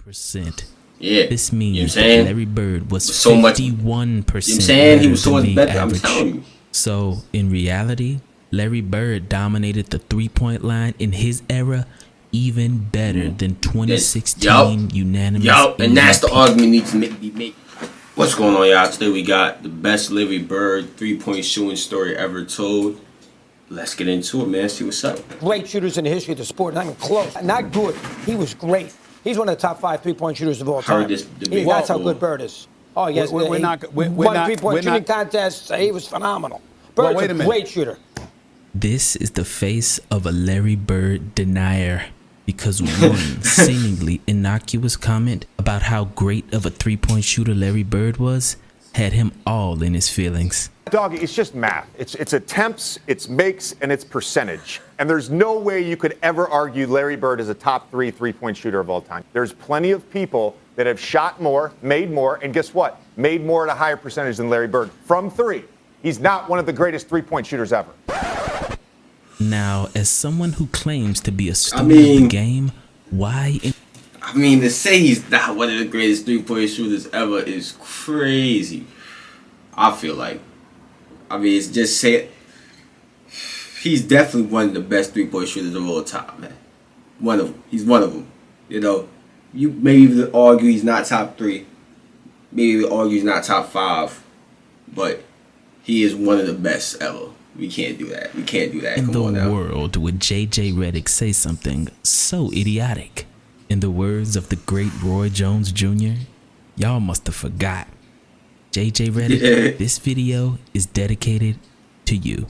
50%. Yeah. This means you know what I'm saying? Larry Bird was so 51% much, you know what I'm saying? He was so much better. I'm telling you. So, in reality, Larry Bird dominated the three-point line in his era even better than 2016 unanimous MVP. And that's the argument needs to be made. What's going on, y'all? Today we got the best Larry Bird three-point shooting story ever told. Let's get into it, man. See what's up. Great shooters in the history of the sport. Not even close. Not good. He was great. He's one of the top 5 three-point shooters of all time. That's how good Bird is. Oh, yes. We're not three-point shooting contest. He was phenomenal. Bird's a great shooter. This is the face of a Larry Bird denier, because one seemingly innocuous comment about how great of a three-point shooter Larry Bird was had him all in his feelings. Doggy, it's just math. It's attempts, it's makes, and it's percentage. And there's no way you could ever argue Larry Bird is a top 3 three-point shooter of all time. There's plenty of people that have shot more, made more, and guess what? Made more at a higher percentage than Larry Bird from 3. He's not one of the greatest three-point shooters ever. Now, as someone who claims to be a student of the game, why? To say he's not one of the greatest three-point shooters ever is crazy. I feel like. It's just say he's definitely one of the best three-point shooters of all time, man. One of them. He's one of them. You know, you maybe even argue he's not top 3. Maybe argue he's not top 5. But he is one of the best ever. We can't do that. We can't do that. In the world would J.J. Redick say something so idiotic? In the words of the great Roy Jones Jr., y'all must have forgot. J.J. Redick, this video is dedicated to you.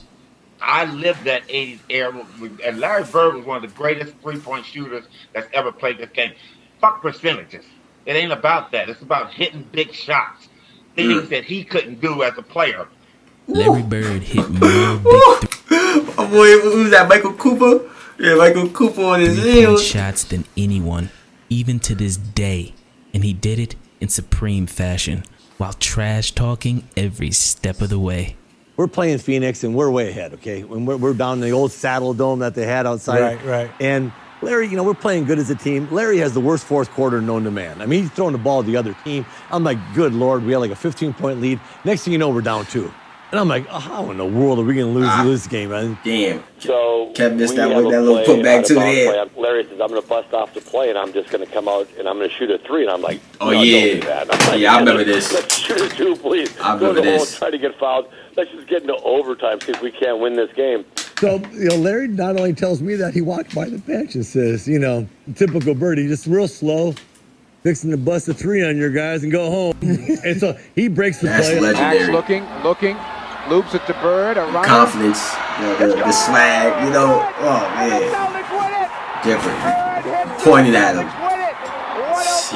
I lived that 80s era, and Larry Bird was one of the greatest three-point shooters that's ever played this game. Fuck percentages. It ain't about that. It's about hitting big shots. Things that he couldn't do as a player. Larry Bird hit more who's that, Michael Cooper? Yeah, Michael Cooper on his heels. Shots than anyone, even to this day. And he did it in supreme fashion, while trash talking every step of the way. We're playing Phoenix and we're way ahead, okay? When we're down in the old Saddle Dome that they had outside. Right. And Larry, we're playing good as a team. Larry has the worst fourth quarter known to man. He's throwing the ball to the other team. I'm like, good Lord, we had like a 15-point lead. Next thing you know, we're down 2. And I'm like, how in the world are we going to lose this game, man? Damn. So Kev missed that little putback to it. Larry says, I'm going to bust off the play, and I'm just going to come out, and I'm going to shoot a 3. And I'm like, don't do that. I remember this. Let's shoot a 2, please. I remember this. Try to get fouled. Let's just get into overtime, see if we can't win this game. So, Larry not only tells me that, he walks by the bench and says, typical Birdie, just real slow, fixing to bust a 3 on your guys and go home. And so he breaks the play. Legendary. Looking. Loops it to Bird. Confidence, the swag, oh man, different. Pointed at him.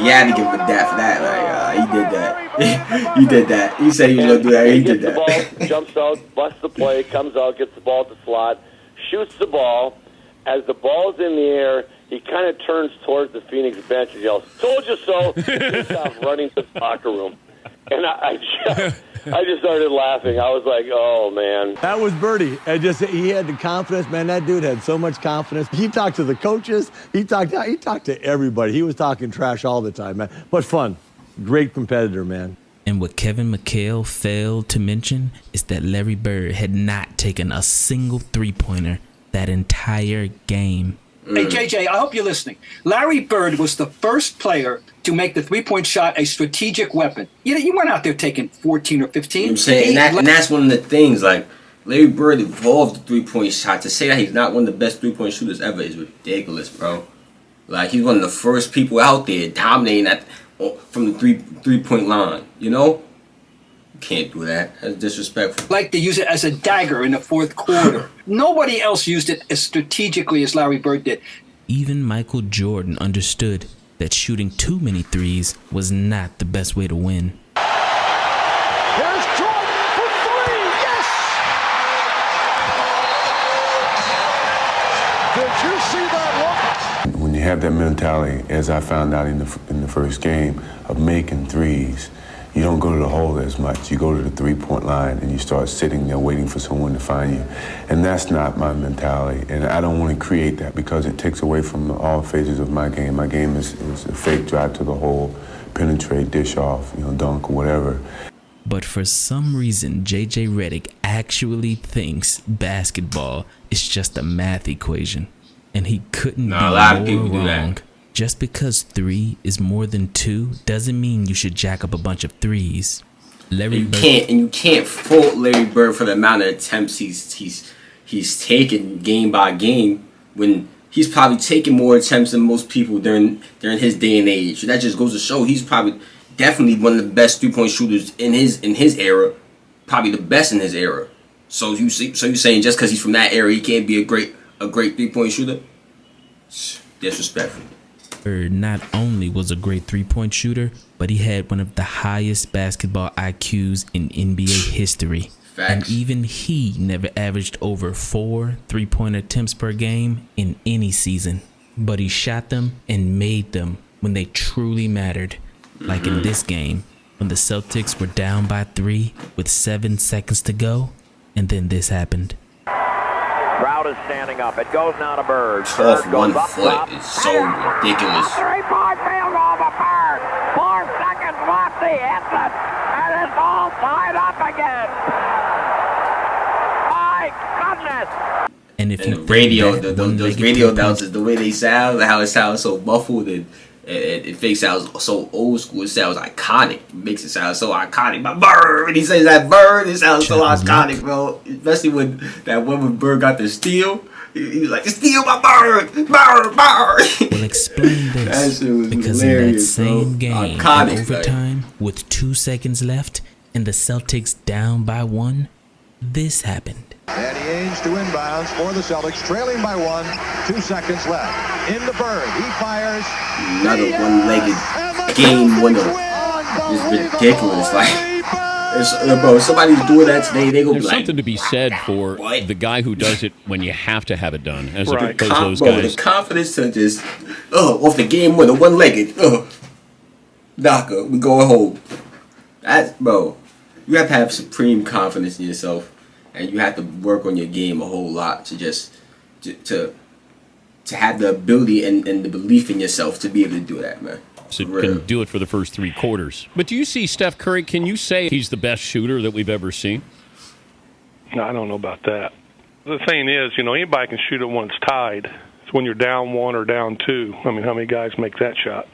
He had to give him a dap for that. He did that. He did that. He said he was gonna do that. He did that. The ball, jumps out, busts the play, comes out, gets the ball at the slot, shoots the ball. As the ball's in the air, he kind of turns towards the Phoenix bench and yells, "Told you so!" He stops running to the locker room, and I just started laughing. I was like, oh, man. That was Birdie. He had the confidence. Man, that dude had so much confidence. He talked to the coaches. He talked to everybody. He was talking trash all the time, man. But fun. Great competitor, man. And what Kevin McHale failed to mention is that Larry Bird had not taken a single three-pointer that entire game. Hey, JJ, I hope you're listening. Larry Bird was the first player to make the three-point shot a strategic weapon. You weren't out there taking 14 or 15. You know what I'm saying? And that's one of the things, like, Larry Bird evolved the three-point shot. To say that he's not one of the best three-point shooters ever is ridiculous, bro. Like, he's one of the first people out there dominating from the three-point line, You can't do that. That's disrespectful. Like to use it as a dagger in the fourth quarter. Nobody else used it as strategically as Larry Bird did. Even Michael Jordan understood that shooting too many threes was not the best way to win. Here's Jordan for 3. Yes! Did you see that look? When you have that mentality, as I found out in the first game, of making threes, you don't go to the hole as much. You go to the three-point line and you start sitting there waiting for someone to find you. And that's not my mentality. And I don't want to create that because it takes away from all phases of my game. My game is a fake drive to the hole, penetrate, dish off, dunk, or whatever. But for some reason, JJ Redick actually thinks basketball is just a math equation. And he couldn't be a lot of people more do wrong. that. Just because 3 is more than 2 doesn't mean you should jack up a bunch of threes. You can't fault Larry Bird for the amount of attempts he's taken game by game when he's probably taken more attempts than most people during his day and age. That just goes to show he's probably definitely one of the best 3-point shooters in his era, probably the best in his era. So you're saying just because he's from that era he can't be a great 3-point shooter? Disrespectful. Bird not only was a great 3-point shooter, but he had one of the highest basketball IQs in NBA history. Facts. And even he never averaged over 4 3-point attempts per game in any season. But he shot them and made them when they truly mattered. Like in this game, when the Celtics were down by 3 with 7 seconds to go, and then this happened. Crowd is standing up. It goes now to Bird. Off Bird goes 1 foot is so ridiculous. 3-point field goal for Bird. 4 seconds left. He hits it. And it's all tied up again. My goodness. And if you those radio announcers, the way they sound, how it sounds so muffled and it makes it sound so old school. It sounds iconic. It makes it sound so iconic. But Bird, when he says that Bird, it sounds so iconic, bro. Especially when that one when Bird got the steal. He was like, steal my Bird, Bird. Well, explain this. That shit was because hilarious, in that same game, iconic, in overtime, with 2 seconds left, and the Celtics down by 1, this happened. Danny Ainge to inbounds for the Celtics, trailing by 1, 2 seconds left. Into Bird, he fires. Another one-legged game winner. It's ridiculous. Bro, if somebody's doing that today, they gonna There's be like, something to be said for what? the guy who does it when you have to have it done, as right. opposed to those guys. The confidence to just, off the game winner, one-legged, knocker, we going home. That's, bro, you have to have supreme confidence in yourself, and you have to work on your game a whole lot to just to have the ability and the belief in yourself to be able to do that, man. It can do it for the first 3 quarters. But do you see Steph Curry? Can you say he's the best shooter that we've ever seen? No, I don't know about that. The thing is, anybody can shoot it when it's tied. It's when you're down 1 or down 2. I mean, how many guys make that shot?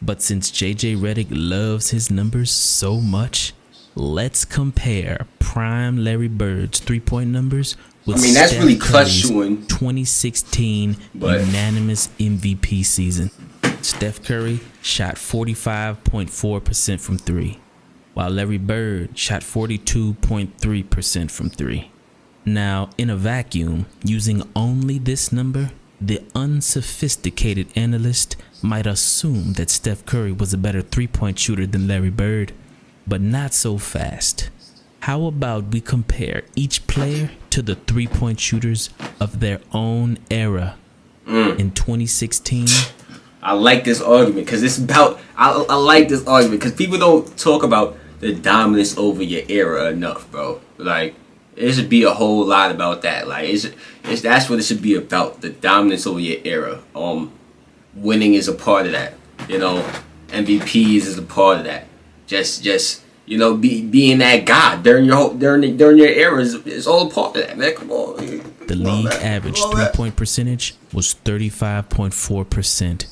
But since JJ Redick loves his numbers so much, let's compare prime Larry Bird's 3-point numbers with that's Steph really clutch Curry's shooting. 2016 unanimous MVP season. Steph Curry shot 45.4% from 3, while Larry Bird shot 42.3% from 3. Now, in a vacuum, using only this number, the unsophisticated analyst might assume that Steph Curry was a better 3-point shooter than Larry Bird, but not so fast. How about we compare each player to the 3-point shooters of their own era? In 2016, I like this argument because it's about. I like this argument because people don't talk about the dominance over your era enough, bro. Like, it should be a whole lot about that. Like, that's what it should be about, the dominance over your era. Winning is a part of that. MVPs is a part of that. Just being that guy during your era is all a part of that, man. Come on. The league average 3-point percentage was 35.4%.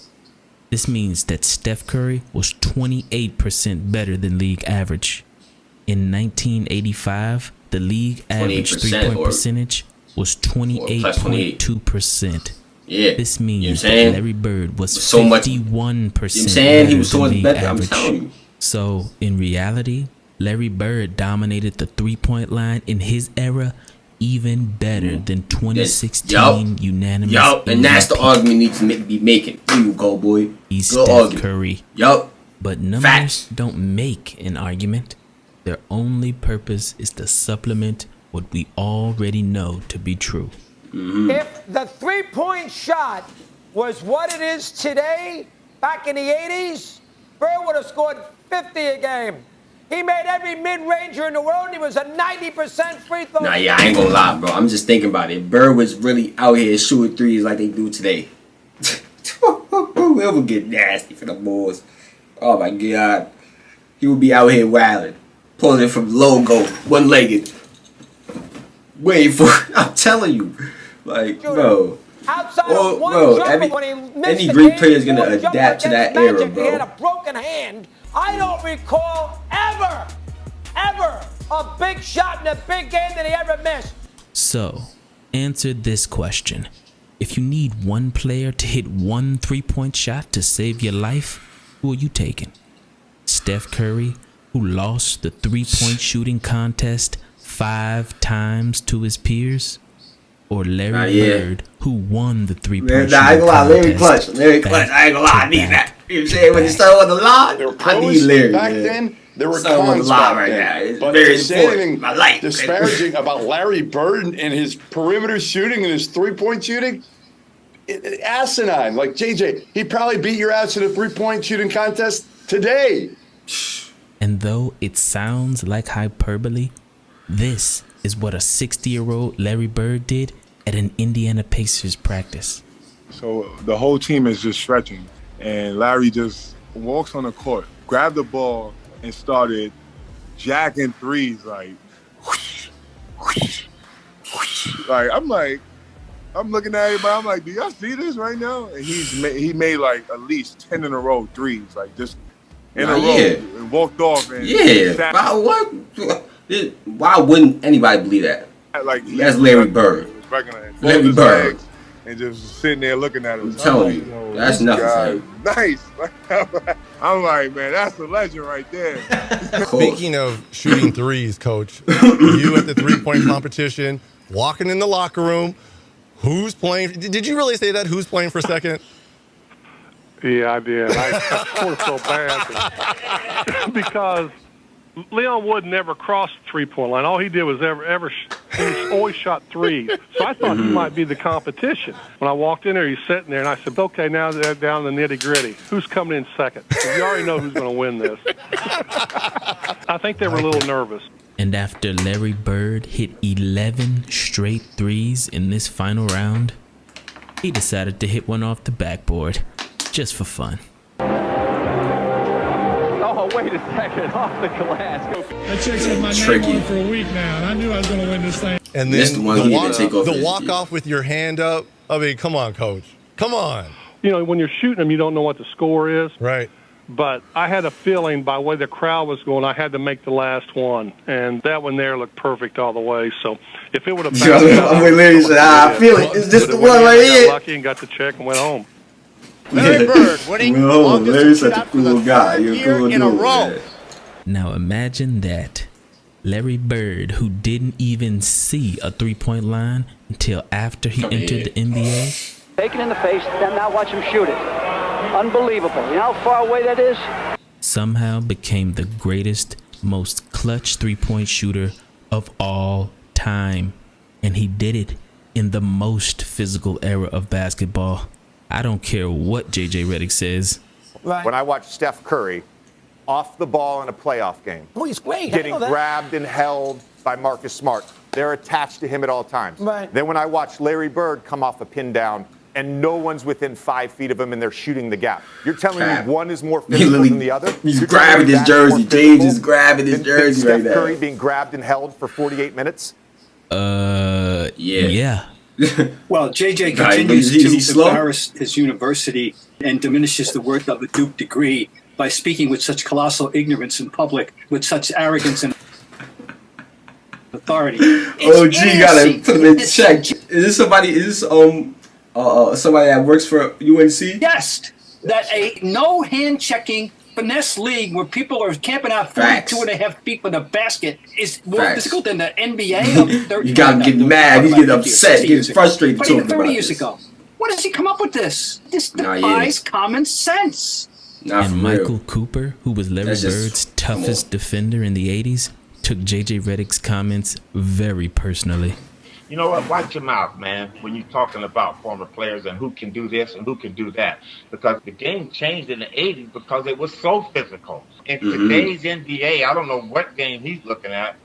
This means that Steph Curry was 28% better than league average. In 1985, the league average 3-point percentage was 28.2%. Yeah. This means that Larry Bird was 51% saying he was better so than much league better. I'm average. telling you. So, in reality, Larry Bird dominated the 3-point line in his era even better than 2016 unanimous MVP. And that's the argument you need to be making. Here you go, boy. He's Good Steph argument. Curry. But numbers don't make an argument. Their only purpose is to supplement what we already know to be true. If the 3-point shot was what it is today, back in the 80s, Bird would have scored 50 a game. He made every mid-ranger in the world, and he was a 90% free throw. Nah, yeah, I ain't gonna lie, bro. I'm just thinking about it. Bird was really out here shooting threes like they do today. It would get nasty for the Bulls. Oh my God. He would be out here wilding. Pulling it from logo, one-legged. Wait for it. I'm telling you. Like, bro. Any great player is going to adapt to that era, bro. He had a broken hand. I don't recall ever a big shot in a big game that he ever missed. So, answer this question. If you need one player to hit one three-point shot to save your life, who are you taking? Steph Curry, who lost the three-point shooting contest 5 times to his peers? Or Larry Bird, who won the three-point shooting I ain't gonna lie, contest? Larry Clutch. I ain't gonna lie, I need that. You know what I'm saying? When you start on the line, I need Larry. Back then, there were cons cons back back then. then. But Very to say anything my life, disparaging about Larry Bird and his perimeter shooting and his three-point shooting, asinine. Like, JJ, he probably beat your ass in a three-point shooting contest today. And though it sounds like hyperbole, this is what a 60-year-old Larry Bird did at an Indiana Pacers practice. So the whole team is just stretching, and Larry just walks on the court, grabbed the ball, and started jacking threes like, whoosh, whoosh, whoosh. I'm looking at everybody. I'm like, do y'all see this right now? And he made like at least 10 in a row threes, like just in a row, and walked off. And why wouldn't anybody believe that? Like that's Larry Bird. Larry Bird. And just sitting there looking at him. I'm telling you, that's nothing. Nice. I'm like, man, that's a legend right there. Speaking of shooting threes, Coach, you at the three-point competition, walking in the locker room, who's playing? Did you really say that? Who's playing for second? Yeah, I did. I sort of felt bad because Leon Wood never crossed the three-point line. All he did was he always shot threes. So I thought he might be the competition. When I walked in there, he's sitting there, and I said, okay, now they're down in the nitty-gritty. Who's coming in second? You already know who's going to win this. I think they were a little nervous. And after Larry Bird hit 11 straight threes in this final round, he decided to hit one off the backboard, just for fun. Oh, wait a second, off the glass. I checked with my name on for a week now, and I knew I was going to win this thing. And then the walk-off with your hand up. I mean, come on, Coach. Come on. You know, when you're shooting them, you don't know what the score is. Right. But I had a feeling by the way the crowd was going, I had to make the last one. And that one there looked perfect all the way. So if it would have I feel it. It's just the one right here. I got lucky and got the check and went home. Larry Bird winning Larry's such a cool guy. You're a cool in a row. Now imagine that. Larry Bird, who didn't even see a three-point line until after he entered the NBA. Take it in the face, then now watch him shoot it. Unbelievable. You know how far away that is? Somehow became the greatest, most clutch three-point shooter of all time. And he did it in the most physical era of basketball. I don't care what JJ Redick says. Right. When I watch Steph Curry off the ball in a playoff game, he's great. Getting grabbed and held by Marcus Smart, they're attached to him at all times. Right. Then when I watch Larry Bird come off a pin down and no one's within 5 feet of him and they're shooting the gap, you're telling me one is more physical than the other? He's grabbing his jersey. James is grabbing his jersey right now. Steph Curry being grabbed and held for 48 minutes? Yeah. Well, JJ continues to embarrass his university and diminishes the worth of a Duke degree by speaking with such colossal ignorance in public, with such arrogance and authority. OG gotta put him in check. Is this somebody? Is this somebody that works for UNC? Yes, that a no hand checking finesse league where people are camping out 42.5 feet with a basket is more physical than the NBA. You gotta get mad. He's getting upset. Getting frustrated. But even 30 years ago, what does he come up with this? This defies common sense. And Michael Cooper, who was Larry Bird's toughest defender in the 80s, took JJ Redick's comments very personally. You know what? Watch your mouth, man, when you're talking about former players and who can do this and who can do that. Because the game changed in the 80s because it was so physical. In today's NBA, I don't know what game he's looking at.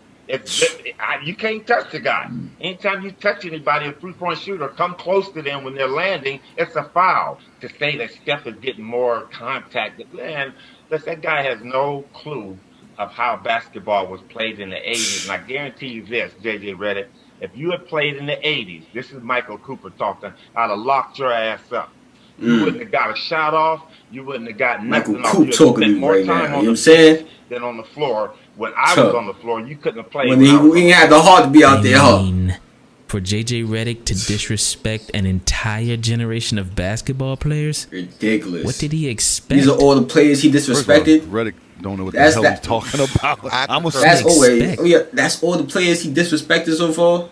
You can't touch the guy. Anytime you touch anybody, a three-point shooter, come close to them when they're landing, it's a foul. To say that Steph is getting more contact, man, that guy has no clue of how basketball was played in the 80s. And I guarantee you this, JJ Redick, if you had played in the 80s, this is Michael Cooper talking, I'd have locked your ass up. You wouldn't have got a shot off. You wouldn't have got nothing off. You would have spent more time on the pitch than on the floor. When I was on the floor, you couldn't have played. When he had the heart to be out there, for JJ Redick to disrespect an entire generation of basketball players? Ridiculous. What did he expect? These are all the players he disrespected. Redick don't know what the hell he's talking about. That's all the players he disrespected so far.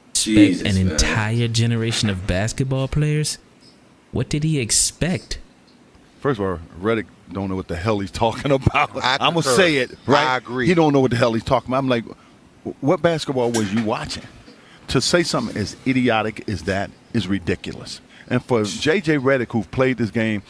Expect an entire generation of basketball players? What did he expect? First of all, Redick don't know what the hell he's talking about. I'm going to say it, right? I agree. He don't know what the hell he's talking about. I'm like, what basketball was you watching? To say something as idiotic as that is ridiculous. And for J.J. Redick, who played this game,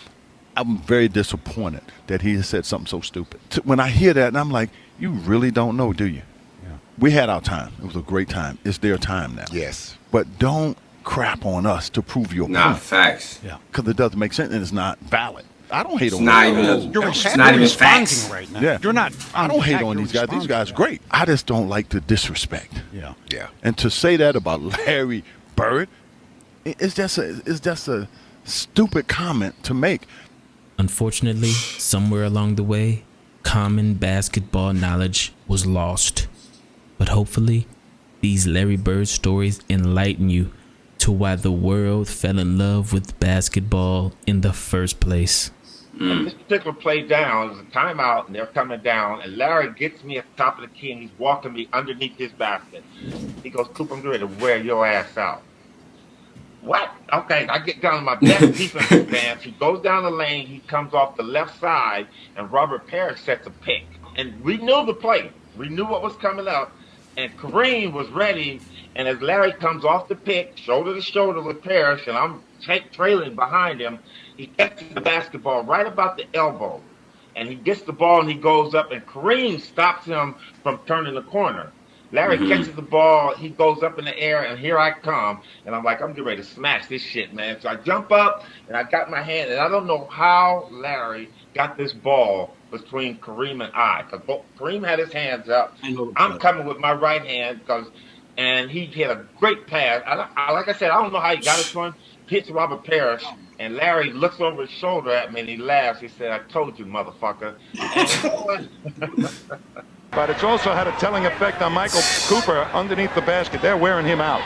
I'm very disappointed that he has said something so stupid. When I hear that, and I'm like, you really don't know, do you? Yeah. We had our time. It was a great time. It's their time now. Yes. But don't crap on us to prove your point. Facts. Yeah. Because it doesn't make sense and it's not valid. I don't hate on it's not even facts right now. Yeah. You're not. I don't hate on these guys. These guys are great. I just don't like the disrespect. Yeah. Yeah. And to say that about Larry Bird, it's just a stupid comment to make. Unfortunately, somewhere along the way, common basketball knowledge was lost. But hopefully, these Larry Bird stories enlighten you to why the world fell in love with basketball in the first place. This particular play down is a timeout, and they're coming down, and Larry gets me at the top of the key, and he's walking me underneath his basket. He goes, "Cooper, I'm ready to wear your ass out." What? Okay, I get down to my best defensive stance. He goes down the lane. He comes off the left side, and Robert Parrish sets a pick. And we knew the play. We knew what was coming up. And Kareem was ready. And as Larry comes off the pick, shoulder to shoulder with Parrish, and I'm trailing behind him, he catches the basketball right about the elbow. And he gets the ball, and he goes up, and Kareem stops him from turning the corner. Larry catches the ball, he goes up in the air, and here I come. And I'm like, I'm getting ready to smash this shit, man. So I jump up, and I got my hand, and I don't know how Larry got this ball between Kareem and I. Because Kareem had his hands up. I'm coming with my right hand, and he hit a great pass. Like I said, I don't know how he got it to him. Hits Robert Parrish, and Larry looks over his shoulder at me, and he laughs. He said, "I told you, motherfucker." But it's also had a telling effect on Michael Cooper underneath the basket. They're wearing him out.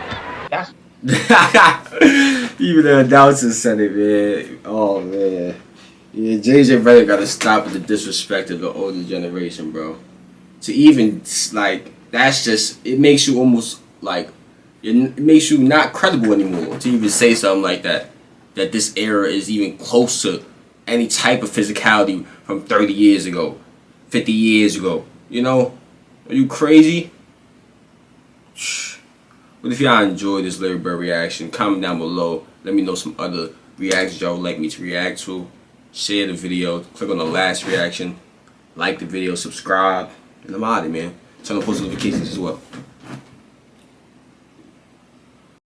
Even the announcers said it, man. Oh, man. Yeah, JJ Redick got to stop with the disrespect of the older generation, bro. To even, like, that's just, it makes you almost, like, it makes you not credible anymore to even say something like that. That this era is even close to any type of physicality from 30 years ago, 50 years ago. You know? Are you crazy? But if y'all enjoyed this Larry Bird reaction, comment down below. Let me know some other reactions y'all would like me to react to. Share the video. Click on the last reaction. Like the video. Subscribe. And I'm out of it, man. Turn on post notifications as well.